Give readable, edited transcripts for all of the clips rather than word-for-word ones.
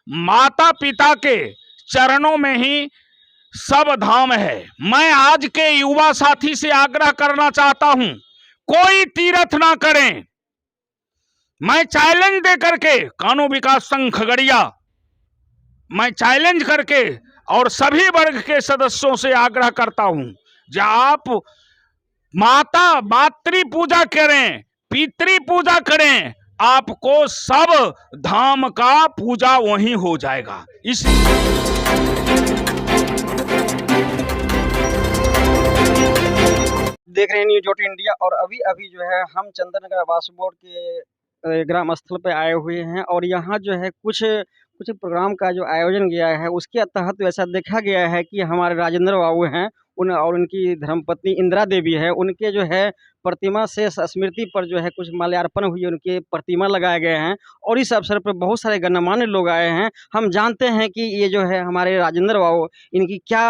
माता पिता के चरणों में ही सब धाम है। मैं आज के युवा साथी से आग्रह करना चाहता हूं, कोई तीर्थ ना करें। मैं चैलेंज दे करके कानू विकास संघ खगड़िया, मैं चैलेंज करके और सभी वर्ग के सदस्यों से आग्रह करता हूं, जब आप मातृ पूजा करें, पितृ पूजा करें, आपको सब धाम का पूजा वहीं हो जाएगा। इस देख रहे हैं न्यूज 18 इंडिया। और अभी जो है हम चंदन नगर आवास बोर्ड के ग्राम स्थल पे आए हुए हैं और यहाँ जो है कुछ प्रोग्राम का जो आयोजन किया है उसके तहत ऐसा देखा गया है कि हमारे राजेंद्र बाबू हैं और उनकी धर्मपत्नी इंदिरा देवी है, उनके जो है प्रतिमा से स्मृति पर जो है कुछ माल्यार्पण हुई, उनके प्रतिमा लगाए गए हैं और इस अवसर पर बहुत सारे गणमान्य लोग आए हैं। हम जानते हैं कि ये जो है हमारे राजेंद्र बाबू, इनकी क्या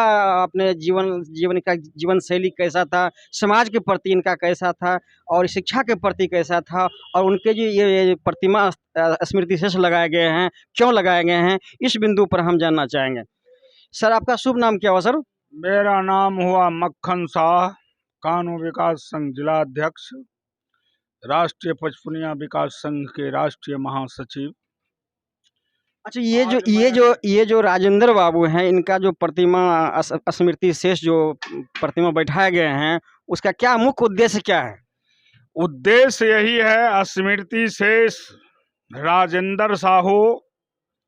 अपने जीवन शैली कैसा था, समाज के प्रति इनका कैसा था और शिक्षा के प्रति कैसा था, और उनके जो ये प्रतिमा स्मृति शेष लगाए गए हैं, क्यों लगाए गए हैं, इस बिंदु पर हम जानना चाहेंगे। सर, आपका शुभ नाम क्या हुआ सर? मेरा नाम हुआ मक्खन शाह, कानू विकास संघ जिला अध्यक्ष, राष्ट्रीय पचपुनिया विकास संघ के राष्ट्रीय महासचिव। अच्छा, ये जो राजेंद्र बाबू हैं, इनका जो प्रतिमा स्मृति शेष जो प्रतिमा बैठाए गए हैं, उसका क्या मुख्य उद्देश्य क्या है? उद्देश्य यही है, स्मृति शेष राजेंद्र साहू,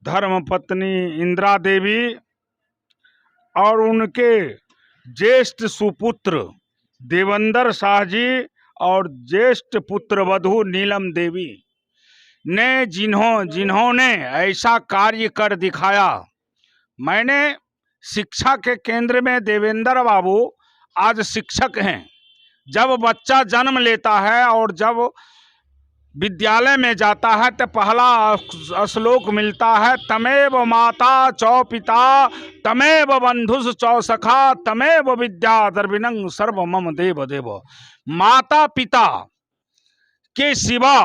धर्मपत्नी इंदिरा देवी और उनके ज्येष्ठ सुपुत्र देवेंद्र शाह जी और ज्येष्ठ पुत्र वधू नीलम देवी ने जिन्होंने ऐसा कार्य कर दिखाया। मैंने शिक्षा के केंद्र में देवेंद्र बाबू आज शिक्षक हैं। जब बच्चा जन्म लेता है और जब विद्यालय में जाता है तो पहला श्लोक मिलता है, तमेव माता चौ पिता तमेव बंधुस चौ सखा तमेव विद्या द्रविणं सर्व मम देव देव। माता पिता के सिवा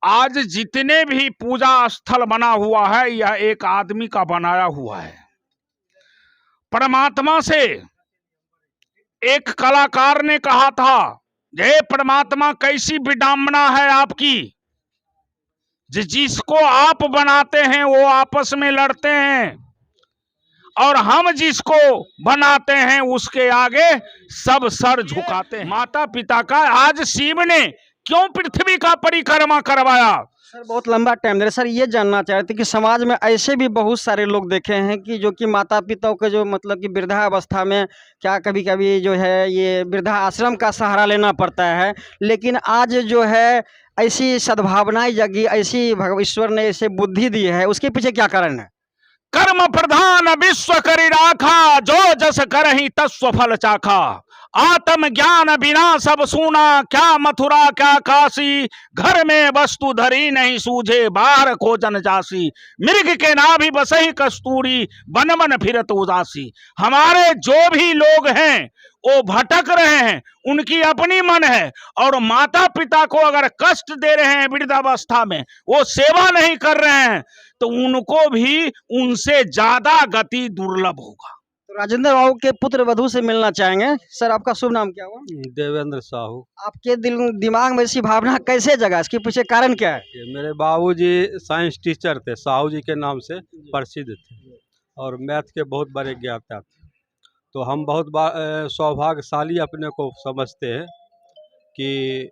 आज जितने भी पूजा स्थल बना हुआ है, यह एक आदमी का बनाया हुआ है। परमात्मा से एक कलाकार ने कहा था, हे परमात्मा कैसी विडंबना है आपकी, जिसको आप बनाते हैं वो आपस में लड़ते हैं और हम जिसको बनाते हैं उसके आगे सब सर झुकाते हैं। माता पिता का आज शिव ने क्यों पृथ्वी का परिक्रमा करवाया? सर, बहुत लंबा टाइम दे रहे। सर, ये जानना चाह रहे थे कि समाज में ऐसे भी बहुत सारे लोग देखे हैं कि जो कि माता पिता के जो मतलब कि वृद्धावस्था में क्या कभी कभी जो है ये वृद्धा आश्रम का सहारा लेना पड़ता है, लेकिन आज जो है ऐसी सद्भावनाएं जगी, ऐसी ईश्वर ने ऐसे बुद्धि दी है, उसके पीछे क्या कारण है? कर्म प्रधान विश्व करि राखा, जो जस करहि तस्व फल चाखा। आत्म ज्ञान बिना सब सूना, क्या मथुरा क्या काशी, घर में वस्तु धरी नहीं सूझे, बाहर खोजन जासी। मृग के नाभि बसहि कस्तूरी, बन मन फिरत उदासी। हमारे जो भी लोग हैं वो भटक रहे हैं, उनकी अपनी मन है, और माता पिता को अगर कष्ट दे रहे हैं वृद्धावस्था में, वो सेवा नहीं कर रहे हैं, तो उनको भी उनसे ज्यादा गति दुर्लभ होगा। तो राजेंद्र बाबू के पुत्र वधू से मिलना चाहेंगे। सर, आपका शुभ नाम क्या हुआ? देवेंद्र साहू। आपके दिमाग में ऐसी भावना कैसे जगा, इसके पीछे कारण क्या है? मेरे बाबूजी साइंस टीचर थे, साहू जी के नाम से प्रसिद्ध थे और मैथ के बहुत बड़े ज्ञाता थे। तो हम बहुत सौभाग्यशाली अपने को समझते हैं कि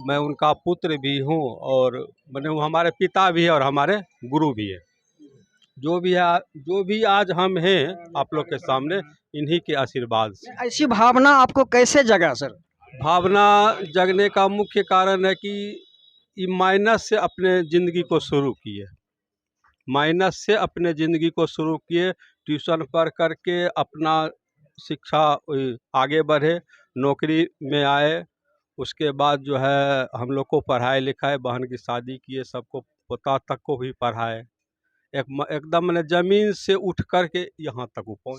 मैं उनका पुत्र भी हूँ और मैंने हमारे पिता भी है और हमारे गुरु भी है। जो भी आज हम हैं आप लोग के सामने, इन्हीं के आशीर्वाद से। ऐसी भावना आपको कैसे जगा सर? भावना जगने का मुख्य कारण है कि ये माइनस से अपने ज़िंदगी को शुरू किए, माइनस से अपने ज़िंदगी को शुरू किए, ट्यूशन पढ़ करके अपना शिक्षा आगे बढ़े, नौकरी में आए, उसके बाद जो है हम लोग को पढ़ाए लिखाए, बहन की शादी किए, सबको पोता तक को भी पढ़ाए, एकदम मैंने जमीन से उठ करके यहाँ तक पहुँचे।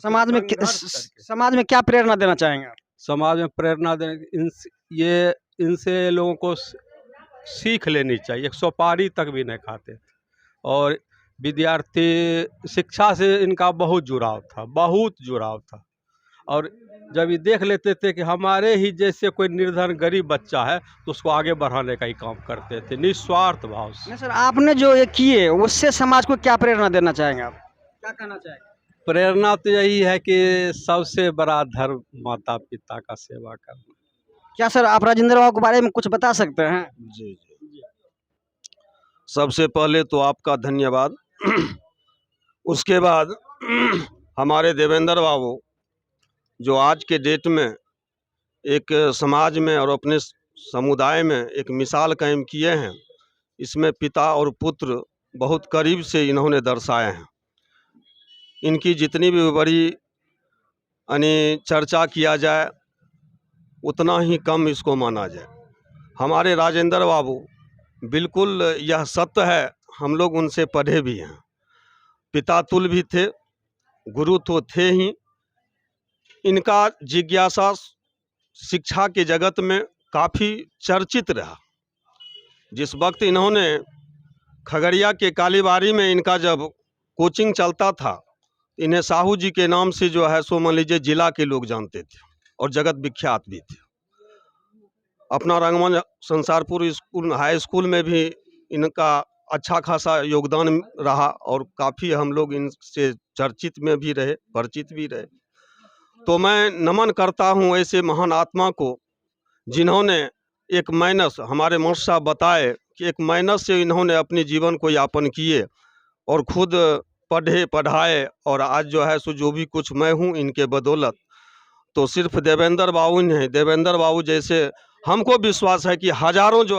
समाज में क्या प्रेरणा देना चाहेंगे? समाज में प्रेरणा देने, इनसे लोगों को सीख लेनी चाहिए। एक सुपारी तक भी नहीं खाते और विद्यार्थी शिक्षा से इनका बहुत जुड़ाव था। और जब ये देख लेते थे कि हमारे ही जैसे कोई निर्धन गरीब बच्चा है तो उसको आगे बढ़ाने का ही काम करते थे निस्वार्थ भाव से। नहीं सर, आपने जो ये किए उससे समाज को क्या प्रेरणा देना चाहेंगे आप, क्या कहना चाहेंगे? प्रेरणा तो यही है कि सबसे बड़ा धर्म माता पिता का सेवा करना। क्या सर आप राजेंद्र बाबू के बारे में कुछ बता सकते हैं? जी जी, सबसे पहले तो आपका धन्यवाद। उसके बाद हमारे देवेंद्र बाबू जो आज के डेट में एक समाज में और अपने समुदाय में एक मिसाल कायम किए हैं, इसमें पिता और पुत्र बहुत करीब से इन्होंने दर्शाए हैं। इनकी जितनी भी बड़ी चर्चा किया जाए उतना ही कम इसको माना जाए। हमारे राजेंद्र बाबू बिल्कुल यह सत्य है, हम लोग उनसे पढ़े भी हैं, पिता तुल्य भी थे, गुरु तो थे ही। इनका जिज्ञासा शिक्षा के जगत में काफ़ी चर्चित रहा। जिस वक्त इन्होंने खगड़िया के कालीबाड़ी में इनका जब कोचिंग चलता था, इन्हें साहू जी के नाम से जो है सो मान लीजिए जिला के लोग जानते थे और जगत विख्यात भी थे। अपना रंगमंच संसारपुर स्कूल हाई स्कूल में भी इनका अच्छा खासा योगदान रहा और काफ़ी हम लोग इनसे चर्चित में भी रहे, परिचित भी रहे। तो मैं नमन करता हूँ ऐसे महान आत्मा को जिन्होंने एक माइनस, हमारे मास्टर साहब बताए कि एक माइनस से इन्होंने अपने जीवन को यापन किए और खुद पढ़े पढ़ाए, और आज जो है सो जो भी कुछ मैं हूँ इनके बदौलत। तो सिर्फ देवेंद्र बाबू नहीं, देवेंद्र बाबू जैसे हमको विश्वास है कि हजारों जो